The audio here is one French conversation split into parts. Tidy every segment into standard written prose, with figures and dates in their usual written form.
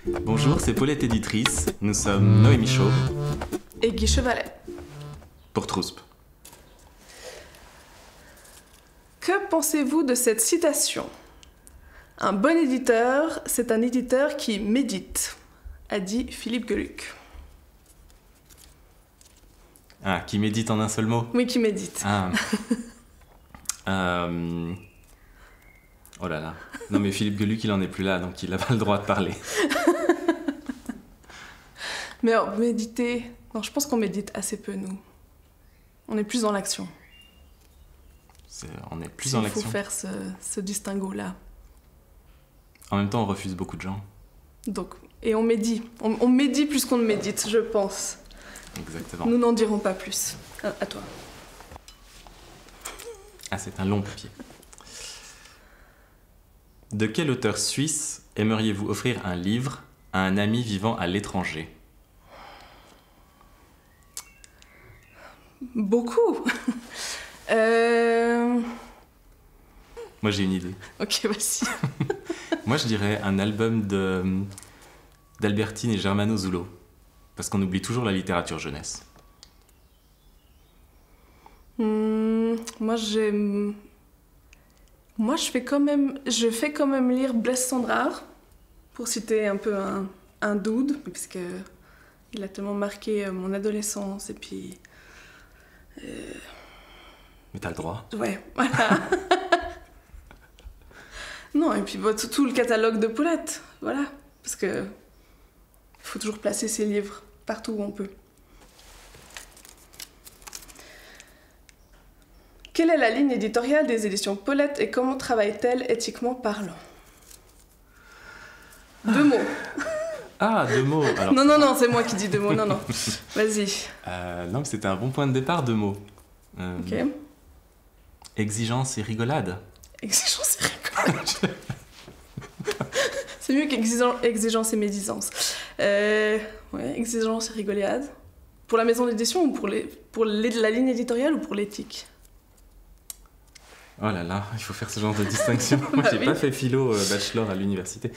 Bonjour, c'est Paulette éditrice. Nous sommes Noémie Chauve Et Guy Chevalet. pour Trousp. Que pensez-vous de cette citation? Un bon éditeur, c'est un éditeur qui médite, a dit Philippe Geluck. Ah, qui médite en un seul mot? Oui, qui médite. Ah. Oh là là. Non mais Philippe Geluck, il en est plus là, donc il n'a pas le droit de parler. Mais alors, méditer... Non, je pense qu'on médite assez peu, nous. On est plus dans l'action. On est plus dans l'action. Il faut faire ce distinguo-là. En même temps, on refuse beaucoup de gens. Donc, et on médit. On médit plus qu'on ne médite, je pense. Exactement. Nous n'en dirons pas plus. À toi. Ah, c'est un long papier. De quel auteur suisse aimeriez-vous offrir un livre à un ami vivant à l'étranger? Beaucoup. Moi, j'ai une idée. Ok, vas-y. Moi, je dirais un album d'Albertine et Germano Zulo. Parce qu'on oublie toujours la littérature jeunesse. Moi, je fais quand même lire Blaise Cendrars, pour citer un peu un dude, parce que il a tellement marqué mon adolescence, et puis... Mais t'as le droit. Ouais, voilà. Non, et puis tout le catalogue de Paulette, voilà. Parce que il faut toujours placer ses livres partout où on peut. Quelle est la ligne éditoriale des éditions Paulette et comment travaille-t-elle éthiquement parlant? 2 mots. Ah, 2 mots. Alors, Non, c'est moi qui dis 2 mots, non. Vas-y. non, mais c'était un bon point de départ, 2 mots. Ok. Exigence et rigolade. Exigence et rigolade. C'est mieux qu'exigence et médisance. Ouais, exigence et rigolade. Pour la maison d'édition ou pour la ligne éditoriale ou pour l'éthique? Oh là là, il faut faire ce genre de distinction. Moi, j'ai pas fait philo bachelor à l'université.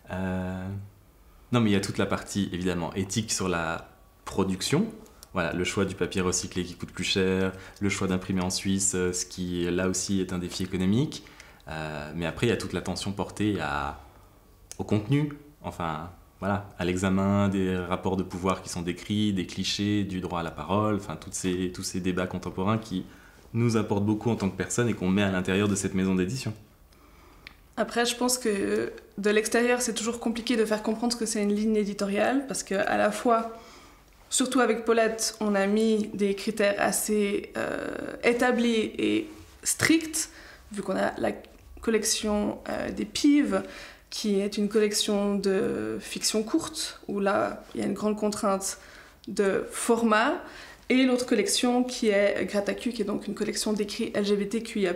Non, mais il y a toute la partie, évidemment, éthique sur la production. Voilà, le choix du papier recyclé qui coûte plus cher, le choix d'imprimer en Suisse, ce qui, là aussi, est un défi économique. Mais après, il y a toute l'attention portée au contenu, enfin, voilà, à l'examen des rapports de pouvoir qui sont décrits, des clichés, du droit à la parole, enfin, tous ces débats contemporains qui nous apportent beaucoup en tant que personne et qu'on met à l'intérieur de cette maison d'édition. Après, je pense que de l'extérieur, c'est toujours compliqué de faire comprendre ce que c'est une ligne éditoriale, parce qu'à la fois, surtout avec Paulette, on a mis des critères assez établis et stricts, vu qu'on a la collection des Pives, qui est une collection de fiction courte, où là, il y a une grande contrainte de format, et l'autre collection qui est Gratacu, qui est donc une collection d'écrits LGBTQIA+.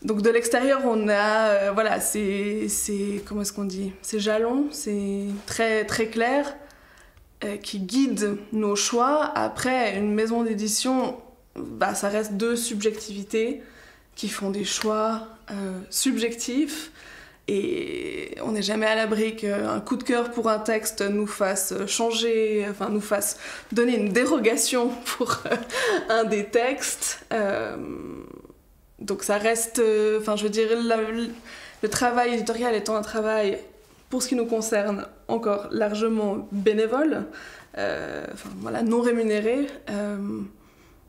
Donc de l'extérieur, on a, voilà, comment est-ce qu'on dit? C'est jalon, c'est très, très clair, qui guide nos choix. Après, une maison d'édition, bah, ça reste 2 subjectivités qui font des choix subjectifs. Et on n'est jamais à l'abri qu'un coup de cœur pour un texte nous fasse changer, enfin nous fasse donner une dérogation pour un des textes. Donc ça reste, enfin je veux dire, le travail éditorial étant un travail, pour ce qui nous concerne, encore largement bénévole, enfin voilà, non rémunéré,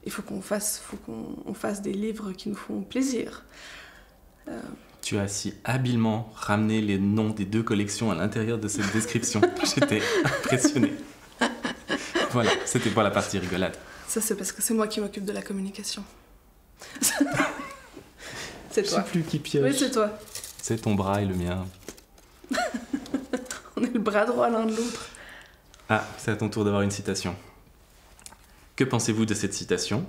il faut qu'on fasse des livres qui nous font plaisir. Tu as si habilement ramené les noms des 2 collections à l'intérieur de cette description. J'étais impressionnée. Voilà, c'était pour la partie rigolade. Ça, c'est parce que c'est moi qui m'occupe de la communication. C'est toi. Je sais plus qui pioche. Oui, c'est toi. C'est ton bras et le mien. On est le bras droit l'un de l'autre. Ah, c'est à ton tour d'avoir une citation. Que pensez-vous de cette citation?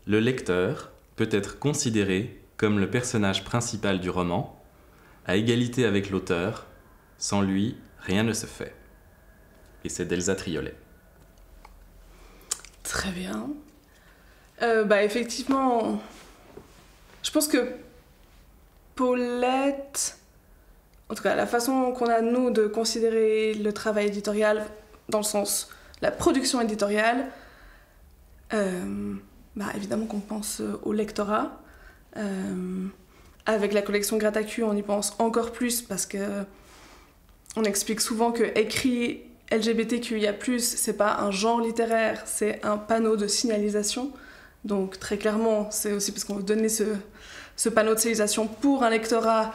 Le lecteur peut être considéré comme le personnage principal du roman, à égalité avec l'auteur, sans lui, rien ne se fait. Et c'est d'Elsa Triolet. Très bien. Bah effectivement, je pense que Paulette en tout cas, la façon qu'on a, nous, de considérer le travail éditorial, dans le sens la production éditoriale, évidemment qu'on pense au lectorat. Avec la collection Gratacu, on y pense encore plus parce que on explique souvent que écrit LGBTQIA+, c'est pas un genre littéraire, c'est un panneau de signalisation. Donc très clairement, c'est aussi parce qu'on veut donner ce panneau de signalisation pour un lectorat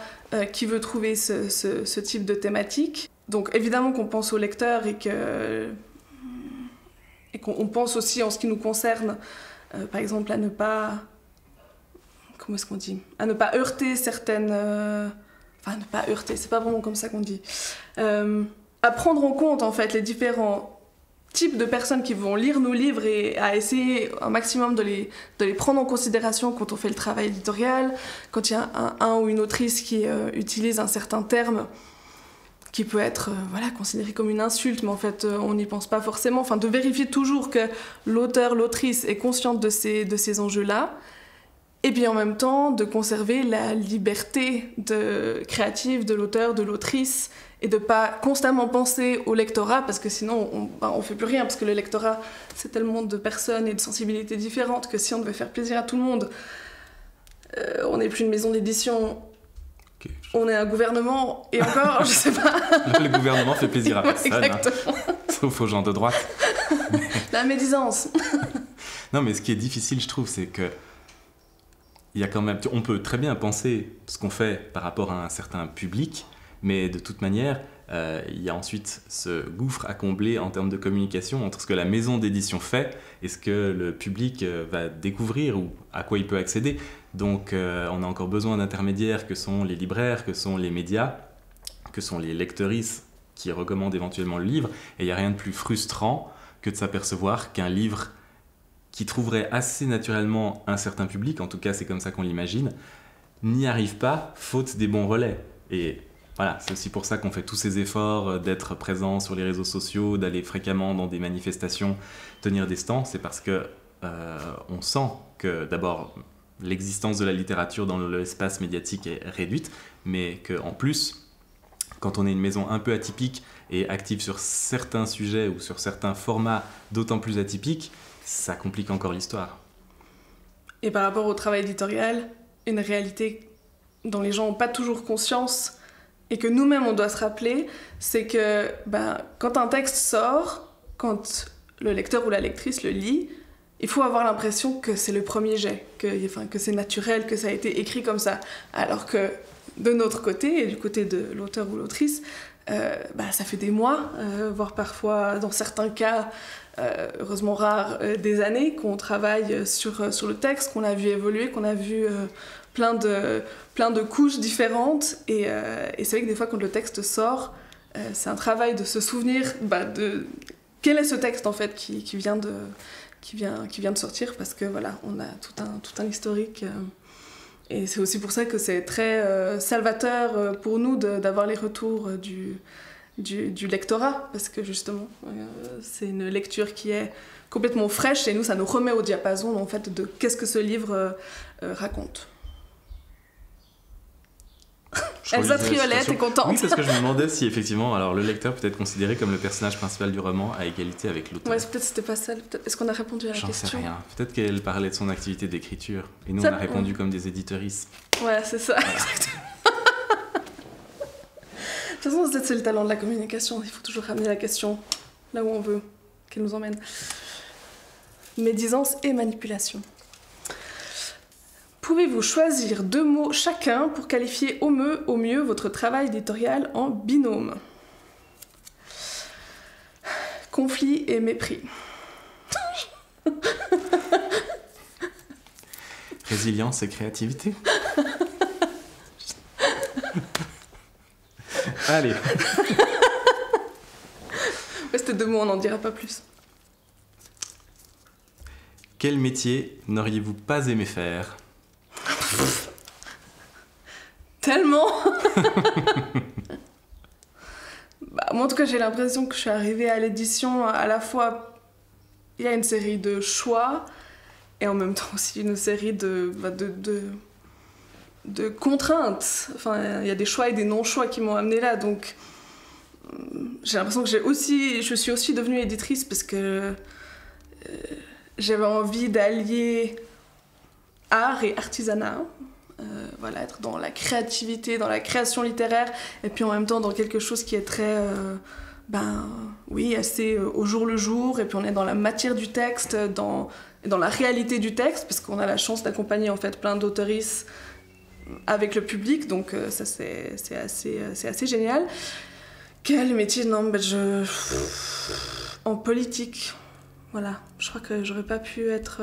qui veut trouver ce type de thématique. Donc évidemment qu'on pense au lecteur et qu'on pense aussi en ce qui nous concerne, par exemple, à ne pas... Comment est-ce qu'on dit ? À ne pas heurter certaines... Enfin, ne pas heurter, c'est pas vraiment comme ça qu'on dit. À prendre en compte, en fait, les différents types de personnes qui vont lire nos livres et à essayer un maximum de les prendre en considération quand on fait le travail éditorial, quand il y a un ou une autrice qui utilise un certain terme qui peut être considéré comme une insulte, mais en fait, on n'y pense pas forcément. Enfin, de vérifier toujours que l'auteur, l'autrice est consciente de ces enjeux-là. Et puis en même temps, de conserver la liberté créative de l'auteur, de l'autrice, et de pas constamment penser au lectorat, parce que sinon on fait plus rien, parce que le lectorat, c'est tellement de personnes et de sensibilités différentes que si on devait faire plaisir à tout le monde, on n'est plus une maison d'édition, okay. On est un gouvernement, et encore, je sais pas... Le gouvernement fait plaisir à personne, exactement. Sauf aux gens de droite. La médisance. Non, mais ce qui est difficile, je trouve, c'est que il y a quand même, on peut très bien penser ce qu'on fait par rapport à un certain public, mais de toute manière, il y a ensuite ce gouffre à combler en termes de communication entre ce que la maison d'édition fait et ce que le public va découvrir ou à quoi il peut accéder. Donc on a encore besoin d'intermédiaires que sont les libraires, que sont les médias, que sont les lectrices qui recommandent éventuellement le livre. Et il n'y a rien de plus frustrant que de s'apercevoir qu'un livre qui trouverait assez naturellement un certain public, en tout cas c'est comme ça qu'on l'imagine, n'y arrive pas faute des bons relais. Et voilà, c'est aussi pour ça qu'on fait tous ces efforts d'être présent sur les réseaux sociaux, d'aller fréquemment dans des manifestations, tenir des stands. C'est parce que on sent que d'abord l'existence de la littérature dans l'espace médiatique est réduite, mais qu'en plus, quand on est une maison un peu atypique et active sur certains sujets ou sur certains formats d'autant plus atypiques, ça complique encore l'histoire. Et par rapport au travail éditorial, une réalité dont les gens n'ont pas toujours conscience et que nous-mêmes on doit se rappeler, c'est que quand un texte sort, quand le lecteur ou la lectrice le lit, il faut avoir l'impression que c'est le premier jet, que c'est naturel, que ça a été écrit comme ça. Alors que de notre côté, et du côté de l'auteur ou l'autrice, ça fait des mois, voire parfois, dans certains cas, heureusement rares, des années qu'on travaille sur le texte, qu'on a vu évoluer, qu'on a vu plein de couches différentes. Et c'est vrai que des fois, quand le texte sort, c'est un travail de se souvenir de quel est ce texte en fait qui vient de sortir, parce que voilà, on a tout un historique. Et c'est aussi pour ça que c'est très salvateur pour nous d'avoir les retours du lectorat, parce que justement, c'est une lecture qui est complètement fraîche et nous, ça nous remet au diapason en fait, de qu'est-ce que ce livre raconte. Elsa Triolet, t'es contente? Oui, parce que je me demandais si effectivement, alors le lecteur peut être considéré comme le personnage principal du roman à égalité avec l'auteur. Ouais, peut-être c'était pas ça. Est-ce qu'on a répondu à la question? J'en sais rien. Peut-être qu'elle parlait de son activité d'écriture et nous on a répondu comme des éditeuristes. Ouais, c'est ça. Voilà. Exactement. De toute façon, c'est le talent de la communication. Il faut toujours ramener la question là où on veut qu'elle nous emmène. Médisance et manipulation. Pouvez-vous choisir 2 mots chacun pour qualifier au mieux votre travail éditorial en binôme? Conflit et mépris. Résilience et créativité. Allez. C'était 2 mots, on n'en dira pas plus. Quel métier n'auriez-vous pas aimé faire? Tellement. Moi en tout cas j'ai l'impression que je suis arrivée à l'édition à la fois il y a une série de choix et en même temps aussi une série de de contraintes. Enfin, il y a des choix et des non-choix qui m'ont amenée là. Donc, j'ai l'impression que je suis aussi devenue éditrice parce que j'avais envie d'allier art et artisanat. Voilà, être dans la créativité, dans la création littéraire, et puis en même temps dans quelque chose qui est très, assez au jour le jour, et puis on est dans la matière du texte, dans la réalité du texte, parce qu'on a la chance d'accompagner en fait plein d'auteuristes avec le public, donc ça c'est assez génial. Quel métier? Non, en politique, voilà, je crois que j'aurais pas pu être...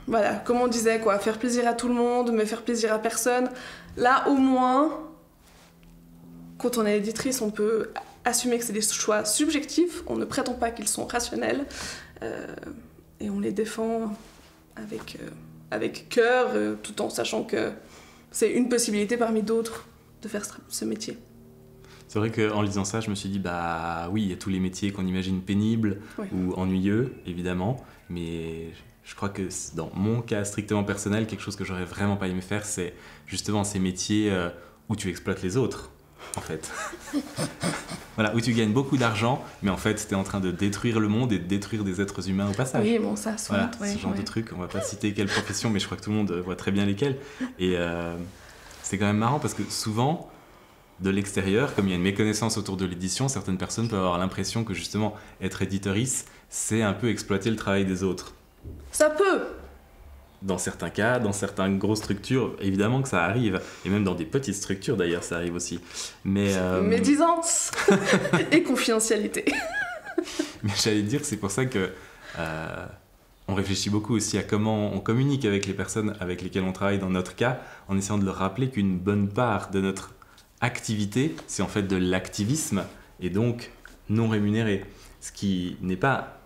Voilà, comme on disait, quoi, faire plaisir à tout le monde, mais faire plaisir à personne. Là, au moins, quand on est éditrice, on peut assumer que c'est des choix subjectifs, on ne prétend pas qu'ils sont rationnels, et on les défend avec cœur, tout en sachant que c'est une possibilité parmi d'autres de faire ce métier. C'est vrai qu'en lisant ça, je me suis dit, bah oui, il y a tous les métiers qu'on imagine pénibles ou ennuyeux, évidemment, mais... Je crois que dans mon cas strictement personnel, quelque chose que j'aurais vraiment pas aimé faire, c'est justement ces métiers où tu exploites les autres, en fait. Voilà, où tu gagnes beaucoup d'argent, mais en fait, tu es en train de détruire le monde et de détruire des êtres humains au passage. Oui, bon, ça, soit. Voilà, ce genre de truc. On va pas citer quelle profession, mais je crois que tout le monde voit très bien lesquelles. Et c'est quand même marrant parce que souvent, de l'extérieur, comme il y a une méconnaissance autour de l'édition, certaines personnes peuvent avoir l'impression que justement, être éditorice, c'est un peu exploiter le travail des autres. Ça peut. Dans certains cas, dans certaines grosses structures, évidemment que ça arrive. Et même dans des petites structures, d'ailleurs, ça arrive aussi. Mais médisance et confidentialité. Mais j'allais dire, c'est pour ça que on réfléchit beaucoup aussi à comment on communique avec les personnes avec lesquelles on travaille dans notre cas, en essayant de leur rappeler qu'une bonne part de notre activité, c'est en fait de l'activisme, et donc non rémunéré. Ce qui n'est pas...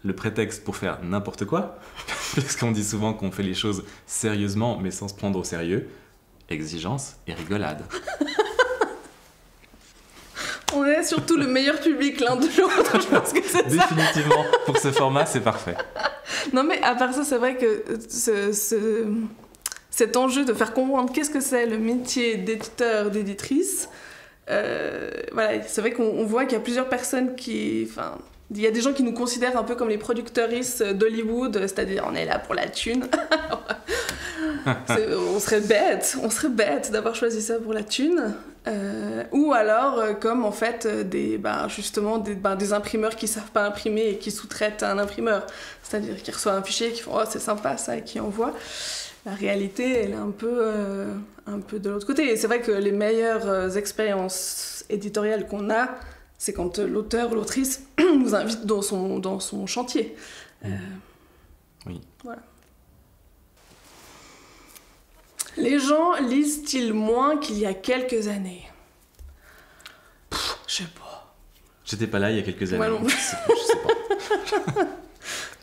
le prétexte pour faire n'importe quoi, parce qu'on dit souvent qu'on fait les choses sérieusement, mais sans se prendre au sérieux. Exigence et rigolade. On est surtout le meilleur public l'un de l'autre, je pense que c'est ça. Définitivement, pour ce format, c'est parfait. Non mais à part ça, c'est vrai que cet enjeu de faire comprendre qu'est-ce que c'est le métier d'éditeur, d'éditrice, voilà, c'est vrai qu'on voit qu'il y a plusieurs personnes qui... Il y a des gens qui nous considèrent un peu comme les productrices d'Hollywood, c'est-à-dire on est là pour la thune. On serait bête d'avoir choisi ça pour la thune. Ou alors comme en fait des imprimeurs qui savent pas imprimer et qui sous-traitent un imprimeur. C'est-à-dire qui reçoit un fichier, qui font « Oh, c'est sympa ça » et qui envoie. La réalité, elle est un peu de l'autre côté. Et c'est vrai que les meilleures expériences éditoriales qu'on a, c'est quand l'auteur ou l'autrice nous invite dans son chantier. Oui. Voilà. Les gens lisent-ils moins qu'il y a quelques années? Je sais pas. J'étais pas là il y a quelques années. Ouais, non. Je sais pas.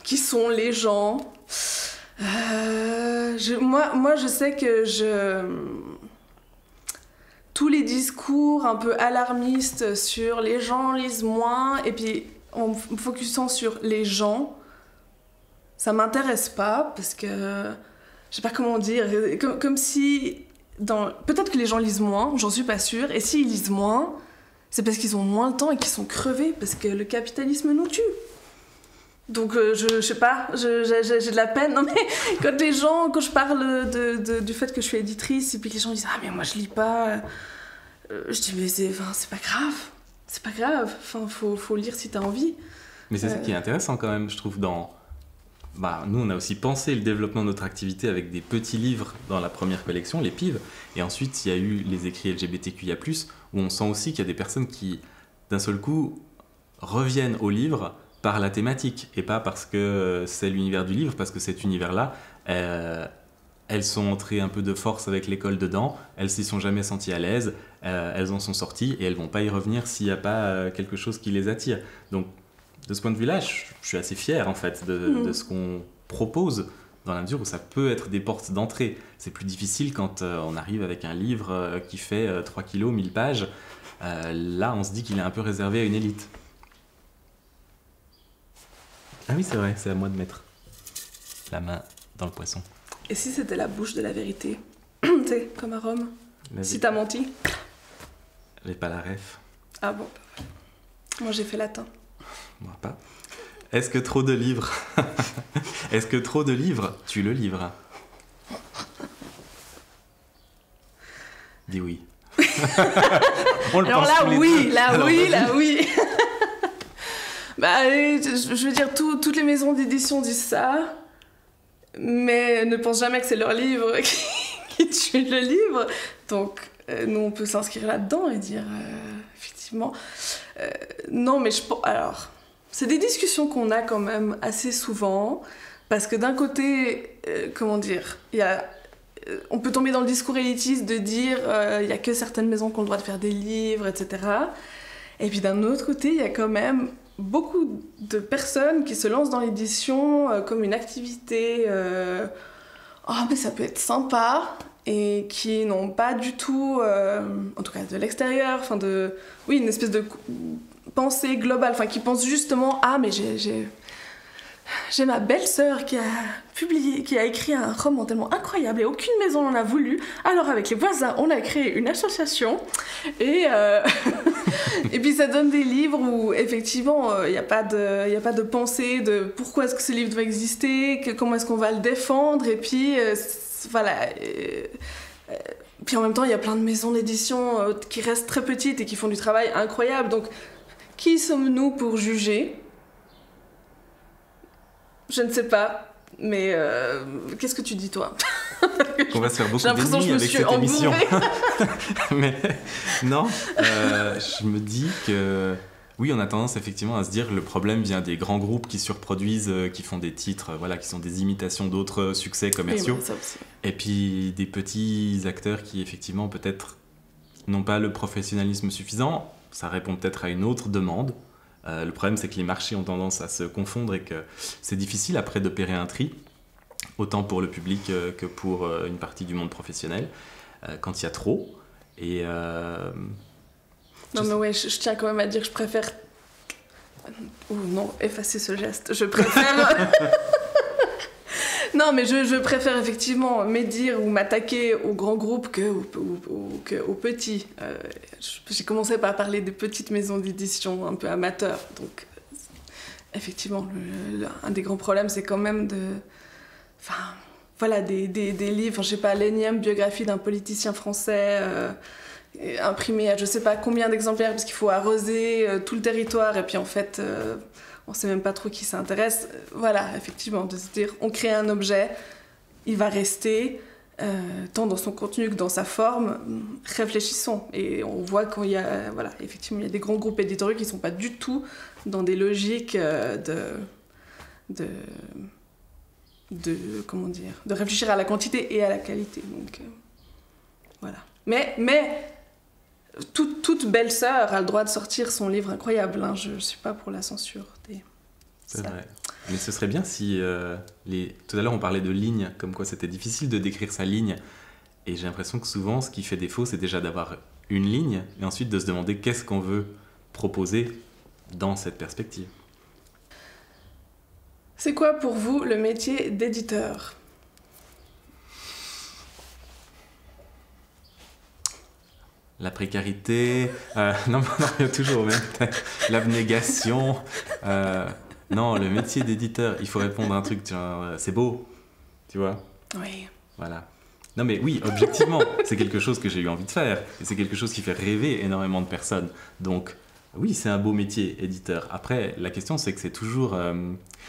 Qui sont les gens? Moi, je sais que tous les discours un peu alarmistes sur les gens lisent moins, et puis en me focusant sur les gens, ça m'intéresse pas, parce que je sais pas comment dire, comme si peut-être que les gens lisent moins, j'en suis pas sûre, et s'ils lisent moins, c'est parce qu'ils ont moins de temps et qu'ils sont crevés, parce que le capitalisme nous tue. Donc je sais pas, j'ai de la peine. Non mais quand je parle du fait que je suis éditrice et puis que les gens disent ah mais moi je lis pas, je dis mais c'est pas grave, enfin faut lire si t'as envie. Mais c'est ça qui est intéressant quand même, je trouve. Nous on a aussi pensé le développement de notre activité avec des petits livres dans la première collection, les PIV, et ensuite il y a eu les écrits LGBTQIA+, où on sent aussi qu'il y a des personnes qui d'un seul coup reviennent au livre par la thématique, et pas parce que c'est l'univers du livre, parce que cet univers-là, elles sont entrées un peu de force avec l'école dedans, elles s'y sont jamais senties à l'aise, elles en sont sorties, et elles vont pas y revenir s'il n'y a pas quelque chose qui les attire. Donc, de ce point de vue-là, je suis assez fier, en fait, de ce qu'on propose, dans la mesure où ça peut être des portes d'entrée. C'est plus difficile quand on arrive avec un livre qui fait 3 kilos, 1000 pages. Là, on se dit qu'il est un peu réservé à une élite. Ah oui, c'est vrai, c'est à moi de mettre la main dans le poisson. Et si c'était la bouche de la vérité? Tu sais, comme à Rome. Si t'as menti. J'ai pas la ref. Ah bon. Moi, j'ai fait latin. Moi pas. Est-ce que trop de livres... Est-ce que trop de livres, tu le livres? Dis oui. Alors là, oui, là, oui. Bah, je veux dire, toutes les maisons d'édition disent ça, mais ne pensent jamais que c'est leur livre qui tue le livre. Donc, nous, on peut s'inscrire là-dedans et dire, effectivement... non, mais alors, c'est des discussions qu'on a quand même assez souvent, parce que d'un côté, comment dire, on peut tomber dans le discours élitiste de dire il n'y a que certaines maisons qui ont le droit de faire des livres, etc. Et puis d'un autre côté, il y a quand même beaucoup de personnes qui se lancent dans l'édition comme une activité oh mais ça peut être sympa, et qui n'ont pas du tout, en tout cas de l'extérieur, oui, une espèce de pensée globale, qui pensent justement ah mais j'ai ma belle-sœur qui a écrit un roman tellement incroyable et aucune maison n'en a voulu. Alors avec les voisins, on a créé une association et et puis ça donne des livres où effectivement il n'y a pas de pensée de pourquoi est-ce que ce livre doit exister, comment est-ce qu'on va le défendre, et puis voilà. Puis en même temps, il y a plein de maisons d'édition qui restent très petites et qui font du travail incroyable. Donc, qui sommes-nous pour juger ? Je ne sais pas, mais qu'est-ce que tu dis, toi ? On va se faire beaucoup d'ennemis avec cette émission. Mais non, je me dis que oui, on a tendance effectivement à se dire que le problème vient des grands groupes qui surproduisent, qui font des titres, qui sont des imitations d'autres succès commerciaux. Oui, ça aussi. Et puis des petits acteurs qui effectivement peut-être n'ont pas le professionnalisme suffisant. Ça répond peut-être à une autre demande. Le problème, c'est que les marchés ont tendance à se confondre et que c'est difficile après d'opérer un tri, autant pour le public que pour une partie du monde professionnel, quand il y a trop. Et non, mais ouais, je tiens quand même à dire que je préfère... Oh non, effacer ce geste. Je préfère... Non, mais je préfère effectivement médire ou m'attaquer aux grands groupes qu'aux petits. J'ai commencé par parler des petites maisons d'édition un peu amateurs. Donc, effectivement, un des grands problèmes, c'est quand même des livres, je sais pas, l'énième biographie d'un politicien français imprimé à je sais pas combien d'exemplaires, parce qu'il faut arroser tout le territoire, et puis en fait... on sait même pas trop qui s'intéresse. Voilà, effectivement, de se dire, on crée un objet, il va rester, tant dans son contenu que dans sa forme. Réfléchissons. Et on voit qu'il y a, effectivement, il y a des grands groupes éditoriaux qui sont pas du tout dans des logiques de réfléchir à la quantité et à la qualité. Donc, voilà. Mais toute belle-sœur a le droit de sortir son livre incroyable. Hein. Je ne suis pas pour la censure. C'est vrai. Mais ce serait bien si... Tout à l'heure, on parlait de ligne, comme quoi c'était difficile de décrire sa ligne. Et j'ai l'impression que souvent, ce qui fait défaut, c'est déjà d'avoir une ligne, et ensuite de se demander qu'est-ce qu'on veut proposer dans cette perspective. C'est quoi pour vous le métier d'éditeur ? La précarité, non, il y a toujours même l'abnégation. Non, le métier d'éditeur, il faut répondre à un truc, c'est beau, tu vois ? Oui. Voilà. Non mais oui, objectivement, c'est quelque chose que j'ai eu envie de faire, et c'est quelque chose qui fait rêver énormément de personnes. Donc oui, c'est un beau métier, éditeur. Après, la question c'est que c'est toujours...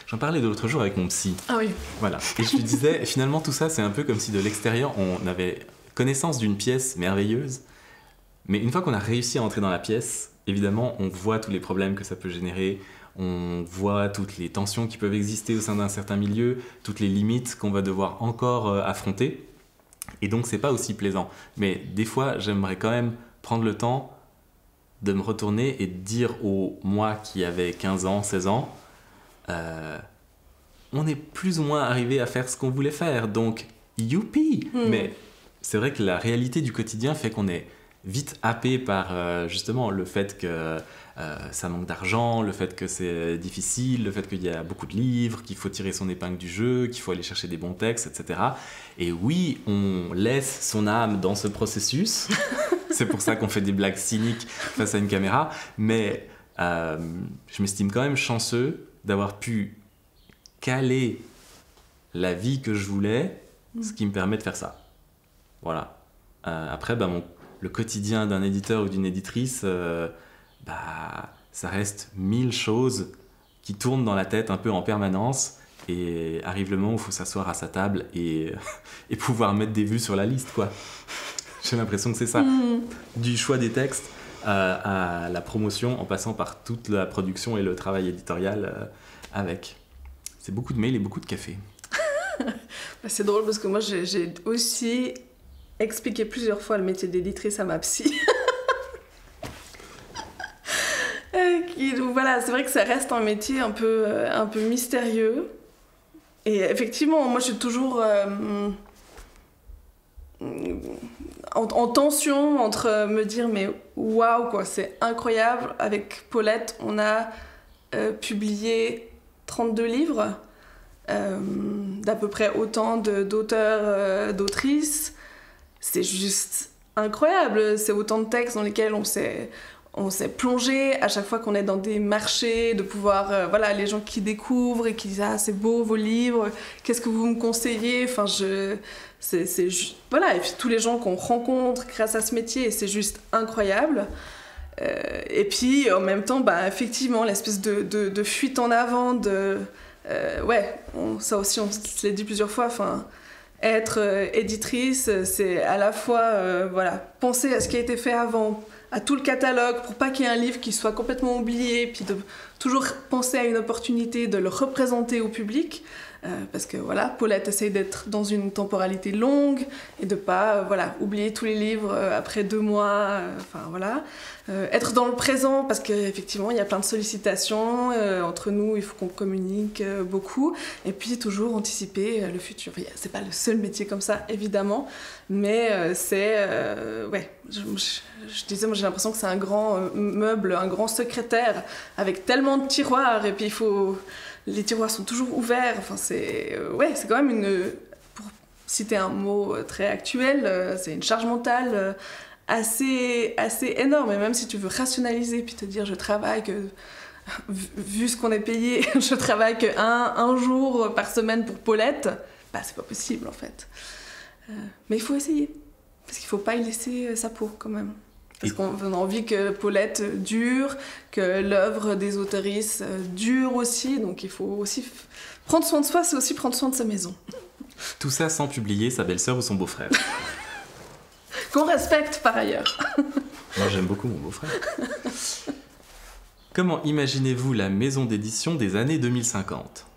J'en parlais de l'autre jour avec mon psy. Ah oui. Voilà. Et je lui disais, finalement tout ça, c'est un peu comme si de l'extérieur, on avait connaissance d'une pièce merveilleuse. Mais une fois qu'on a réussi à entrer dans la pièce, évidemment, on voit tous les problèmes que ça peut générer, on voit toutes les tensions qui peuvent exister au sein d'un certain milieu, toutes les limites qu'on va devoir encore affronter. Et donc, c'est pas aussi plaisant. Mais des fois, j'aimerais quand même prendre le temps de me retourner et de dire au moi qui avait 15 ans, 16 ans, on est plus ou moins arrivé à faire ce qu'on voulait faire. Donc, youpi! Mais c'est vrai que la réalité du quotidien fait qu'on est vite happé par justement le fait que ça manque d'argent, le fait que c'est difficile, le fait qu'il y a beaucoup de livres, qu'il faut tirer son épingle du jeu, qu'il faut aller chercher des bons textes, etc. Et oui, on laisse son âme dans ce processus. C'est pour ça qu'on fait des blagues cyniques face à une caméra. Mais je m'estime quand même chanceux d'avoir pu caler la vie que je voulais, ce qui me permet de faire ça. Voilà. Après, le quotidien d'un éditeur ou d'une éditrice... ça reste 1000 choses qui tournent dans la tête un peu en permanence et arrive le moment où il faut s'asseoir à sa table et pouvoir mettre des vues sur la liste, quoi. J'ai l'impression que c'est ça. Du choix des textes à la promotion en passant par toute la production et le travail éditorial avec. C'est beaucoup de mails et beaucoup de café. C'est drôle parce que moi j'ai aussi expliqué plusieurs fois le métier d'éditrice à ma psy. Donc voilà, c'est vrai que ça reste un métier un peu mystérieux. Et effectivement, moi je suis toujours en tension entre me dire mais waouh quoi, c'est incroyable. Avec Paulette, on a publié 32 livres, d'à peu près autant d'auteurs, d'autrices. C'est juste incroyable, c'est autant de textes dans lesquels on s'est plongé à chaque fois qu'on est dans des marchés, de pouvoir, les gens qui découvrent et qui disent « Ah, c'est beau vos livres, qu'est-ce que vous me conseillez ?» Enfin, voilà, et puis tous les gens qu'on rencontre grâce à ce métier, c'est juste incroyable. Et puis, en même temps, effectivement, l'espèce de fuite en avant, ça aussi, on se l'a dit plusieurs fois, être éditrice, c'est à la fois, penser à ce qui a été fait avant, à tout le catalogue pour pas qu'il y ait un livre qui soit complètement oublié, puis de toujours penser à une opportunité de le représenter au public, parce que Paulette essaye d'être dans une temporalité longue et de pas oublier tous les livres après 2 mois, être dans le présent parce qu'effectivement il y a plein de sollicitations entre nous, il faut qu'on communique beaucoup, et puis toujours anticiper le futur. C'est pas le seul métier comme ça évidemment, mais je disais, moi j'ai l'impression que c'est un grand meuble, un grand secrétaire avec tellement de tiroirs, et puis les tiroirs sont toujours ouverts. C'est quand même pour citer un mot très actuel, c'est une charge mentale assez énorme. Et même si tu veux rationaliser puis te dire je travaille vu ce qu'on est payé, je travaille un jour par semaine pour Paulette, c'est pas possible en fait. Mais il faut essayer, parce qu'il faut pas y laisser sa peau quand même. Parce qu'on a envie que Paulette dure, que l'œuvre des autoristes dure aussi, donc il faut aussi prendre soin de soi, c'est aussi prendre soin de sa maison. Tout ça sans publier sa belle-sœur ou son beau-frère. Qu'on respecte par ailleurs. Moi j'aime beaucoup mon beau-frère. Comment imaginez-vous la maison d'édition des années 2050 ?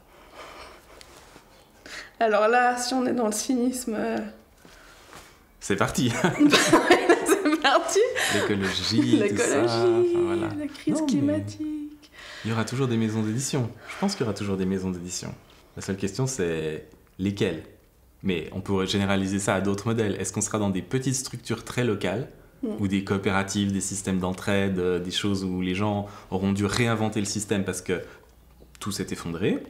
Alors là, si on est dans le cynisme... C'est parti. C'est parti. L'écologie, tout ça. La crise climatique. Il y aura toujours des maisons d'édition. Je pense qu'il y aura toujours des maisons d'édition. La seule question, c'est lesquelles. Mais on pourrait généraliser ça à d'autres modèles. Est-ce qu'on sera dans des petites structures très locales, ou des coopératives, des systèmes d'entraide, des choses où les gens auront dû réinventer le système parce que tout s'est effondré.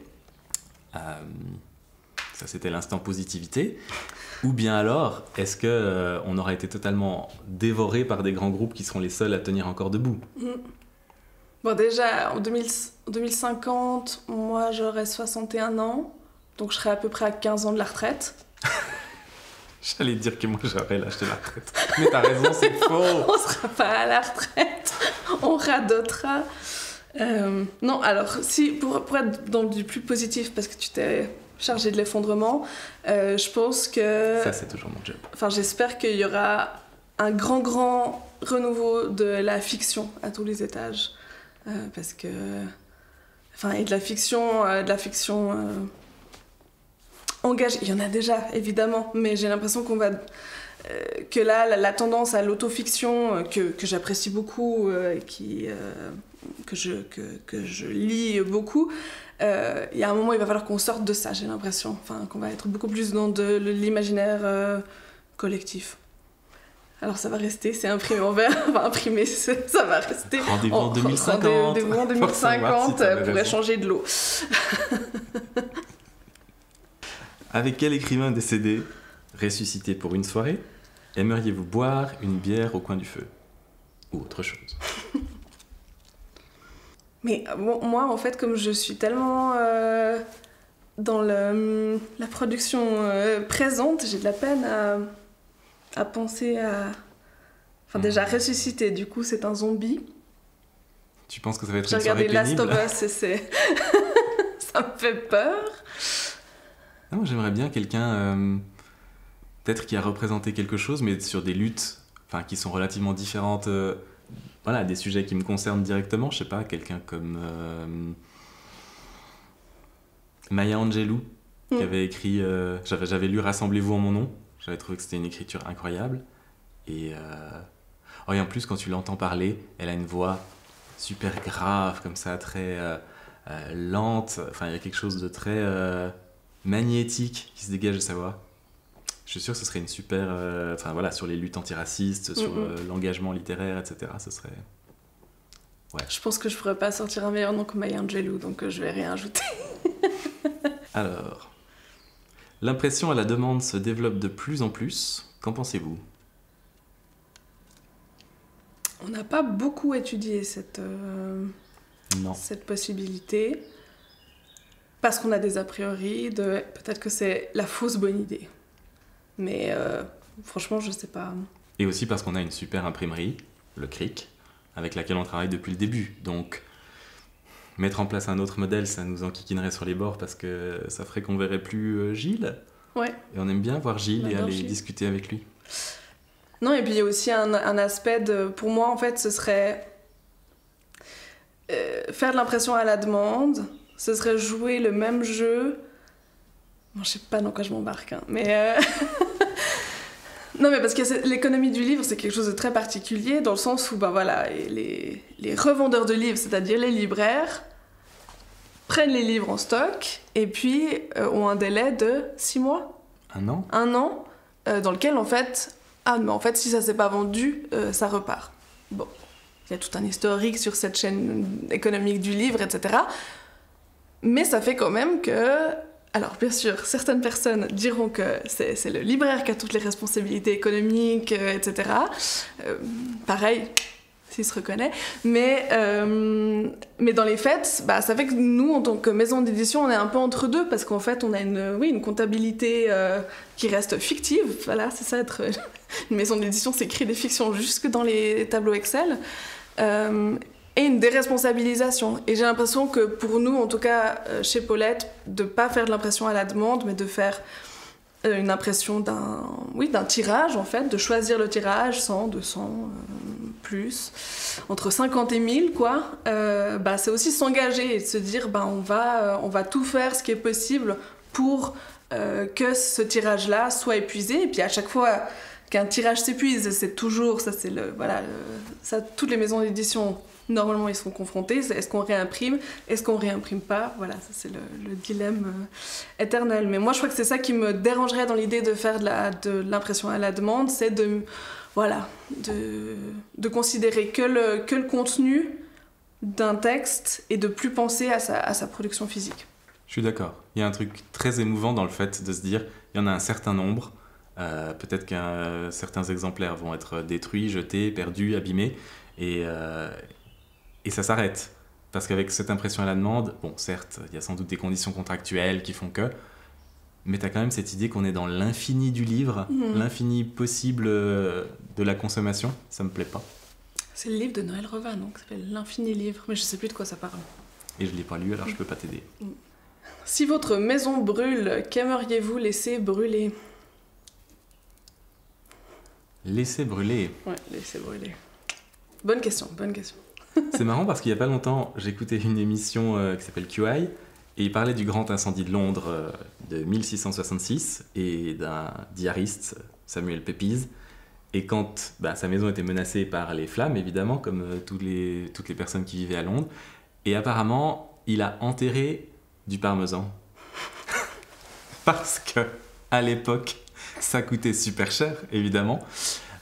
Ça, c'était l'instant positivité. Ou bien alors, est-ce qu'on aura été totalement dévoré par des grands groupes qui seront les seuls à tenir encore debout ? Bon, déjà, en 2050, moi, j'aurai 61 ans. Donc, je serai à peu près à 15 ans de la retraite. J'allais dire que moi, j'aurais lâché la retraite. Mais t'as raison, c'est faux. On sera pas à la retraite. On radotera. Non, alors, si, pour être dans du plus positif, parce que tu t'es chargé de l'effondrement, je pense que... Ça, c'est toujours mon job. J'espère qu'il y aura un grand renouveau de la fiction à tous les étages. Parce que... et de la fiction engagée. Il y en a déjà, évidemment, mais j'ai l'impression que là, la tendance à l'autofiction, que j'apprécie beaucoup, que je lis beaucoup, il y a un moment, il va falloir qu'on sorte de ça, j'ai l'impression. Qu'on va être beaucoup plus dans de l'imaginaire collectif. Alors ça va rester, c'est imprimé en verre, enfin imprimé, ça va rester. Rendez-vous en 2050. Rendez-vous en 2050 pour échanger de l'eau. Avec quel écrivain décédé, ressuscité pour une soirée, aimeriez-vous boire une bière au coin du feu? Ou autre chose? Mais bon, moi, en fait, comme je suis tellement dans la production présente, j'ai de la peine à penser à... Enfin, déjà, ressusciter, du coup, c'est un zombie. Tu penses que ça va être J'ai une soirée regardé pénible? Last of Us et c'est... ça me fait peur. Non, j'aimerais bien quelqu'un, peut-être qui a représenté quelque chose, mais sur des luttes enfin, qui sont relativement différentes. Voilà, des sujets qui me concernent directement. Je sais pas, quelqu'un comme Maya Angelou, qui avait écrit... j'avais lu Rassemblez-vous en mon nom. J'avais trouvé que c'était une écriture incroyable. Et en plus, quand tu l'entends parler, elle a une voix super grave, comme ça, très lente. Enfin, il y a quelque chose de très magnétique qui se dégage de sa voix. Je suis sûr que ce serait une super... Enfin, voilà, sur les luttes antiracistes, sur l'engagement littéraire, etc. Ce serait... Ouais. Je pense que je pourrais pas sortir un meilleur nom que Maya Angelou, donc je vais rien ajouter. Alors, l'impression à la demande se développe de plus en plus. Qu'en pensez-vous? On n'a pas beaucoup étudié cette possibilité, parce qu'on a des a priori de peut-être que c'est la fausse bonne idée. Mais franchement, je sais pas. Et aussi parce qu'on a une super imprimerie, le CRIC, avec laquelle on travaille depuis le début. Donc, mettre en place un autre modèle, ça nous enquiquinerait sur les bords parce que ça ferait qu'on verrait plus Gilles. Ouais. Et on aime bien voir Gilles et aller discuter avec lui. Non, et puis il y a aussi un aspect de... Pour moi, en fait, ce serait... faire de l'impression à la demande, ce serait jouer le même jeu... Bon, je sais pas dans quoi je m'embarque, hein, mais... Non, mais parce que l'économie du livre, c'est quelque chose de très particulier, dans le sens où, ben voilà, les revendeurs de livres, c'est-à-dire les libraires, prennent les livres en stock, et puis ont un délai de 6 mois. Un an ? Un an, dans lequel, en fait... Ah, mais en fait, si ça s'est pas vendu, ça repart. Bon, il y a tout un historique sur cette chaîne économique du livre, etc. Mais ça fait quand même que... Alors, bien sûr, certaines personnes diront que c'est le libraire qui a toutes les responsabilités économiques, etc. Pareil, s'il se reconnaît. Mais dans les faits, bah, ça fait que nous, en tant que maison d'édition, on est un peu entre deux, parce qu'en fait, on a une comptabilité qui reste fictive. Voilà, c'est ça, être une maison d'édition, c'est écrire des fictions jusque dans les tableaux Excel. Et une déresponsabilisation. Et j'ai l'impression que pour nous, en tout cas chez Paulette, de ne pas faire de l'impression à la demande, mais de faire une impression d'un tirage, en fait, de choisir le tirage, 100, 200, plus, entre 50 et 1000, quoi. Bah, c'est aussi s'engager et se dire, bah, on va tout faire ce qui est possible pour que ce tirage-là soit épuisé. Et puis à chaque fois qu'un tirage s'épuise, c'est toujours, ça c'est ça, toutes les maisons d'édition, normalement, ils sont confrontés. Est-ce qu'on réimprime? Est-ce qu'on réimprime pas? Voilà, ça c'est le dilemme éternel. Mais moi, je crois que c'est ça qui me dérangerait dans l'idée de faire de l'impression à la demande, c'est de considérer que le contenu d'un texte et de plus penser à sa production physique. Je suis d'accord. Il y a un truc très émouvant dans le fait de se dire, il y en a un certain nombre, peut-être que certains exemplaires vont être détruits, jetés, perdus, abîmés, et ça s'arrête. Parce qu'avec cette impression à la demande, bon, certes, il y a sans doute des conditions contractuelles qui font que, mais tu as quand même cette idée qu'on est dans l'infini du livre, l'infini possible de la consommation. Ça me plaît pas. C'est le livre de Noël Revan, donc ça s'appelle L'infini livre, mais je sais plus de quoi ça parle. Et je l'ai pas lu, alors je peux pas t'aider. Si votre maison brûle, qu'aimeriez-vous laisser brûler? Laisser brûler. Ouais, laisser brûler. Bonne question, bonne question. C'est marrant parce qu'il y a pas longtemps, j'écoutais une émission qui s'appelle QI, et il parlait du grand incendie de Londres de 1666 et d'un diariste, Samuel Pepys. Et quand sa maison était menacée par les flammes, évidemment, comme toutes les personnes qui vivaient à Londres, et apparemment, il a enterré du parmesan. Parce que à l'époque, ça coûtait super cher, évidemment.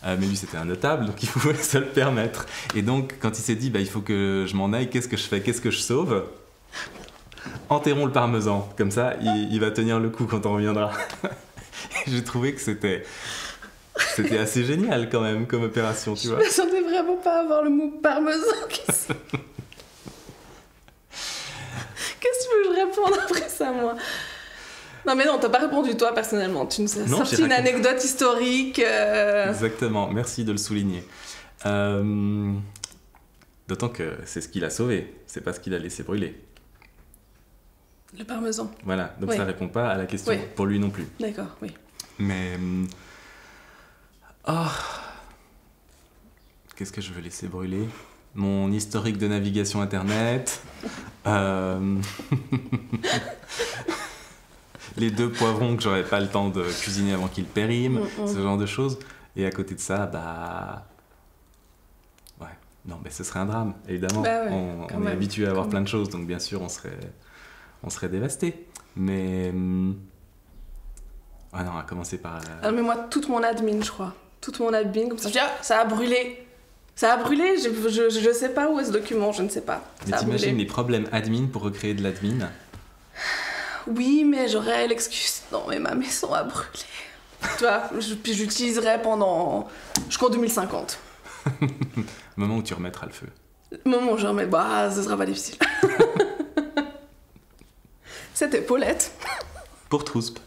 Mais lui, c'était un notable, donc il pouvait se le permettre. Et donc, quand il s'est dit, il faut que je m'en aille, qu'est-ce que je fais, qu'est-ce que je sauve? Enterrons le parmesan, comme ça, il va tenir le coup quand on reviendra. J'ai trouvé que c'était assez génial quand même comme opération, tu vois. Je m'attendais vraiment pas à avoir le mot parmesan. Qu'est-ce que tu veux que je réponde après ça, moi? Non mais non, t'as pas répondu toi personnellement. Tu nous as sorti une anecdote historique. Exactement, merci de le souligner. D'autant que c'est ce qu'il a sauvé, c'est pas ce qu'il a laissé brûler. Le parmesan. Voilà, donc ça répond pas à la question pour lui non plus. D'accord, oui. Mais... qu'est-ce que je veux laisser brûler? Mon historique de navigation internet. Les 2 poivrons que j'aurais pas le temps de cuisiner avant qu'ils périment, ce genre de choses. Et à côté de ça, ouais, non, mais ce serait un drame, évidemment. On est habitué à avoir plein de choses, donc bien sûr, on serait dévasté. Mais... Ah non, on va commencer par... mais moi, toute mon admin, je crois. Toute mon admin, comme ça, je dis, ça a brûlé. Ça a brûlé, je sais pas où est ce document, je ne sais pas. Mais t'imagines les problèmes admin pour recréer de l'admin? Oui, mais j'aurais l'excuse. Non, mais ma maison a brûlé. Tu vois, puis j'utiliserai jusqu'en 2050. Le moment où tu remettras le feu. Le moment où je remets, ce sera pas difficile. C'était Paulette. Pour Trousp.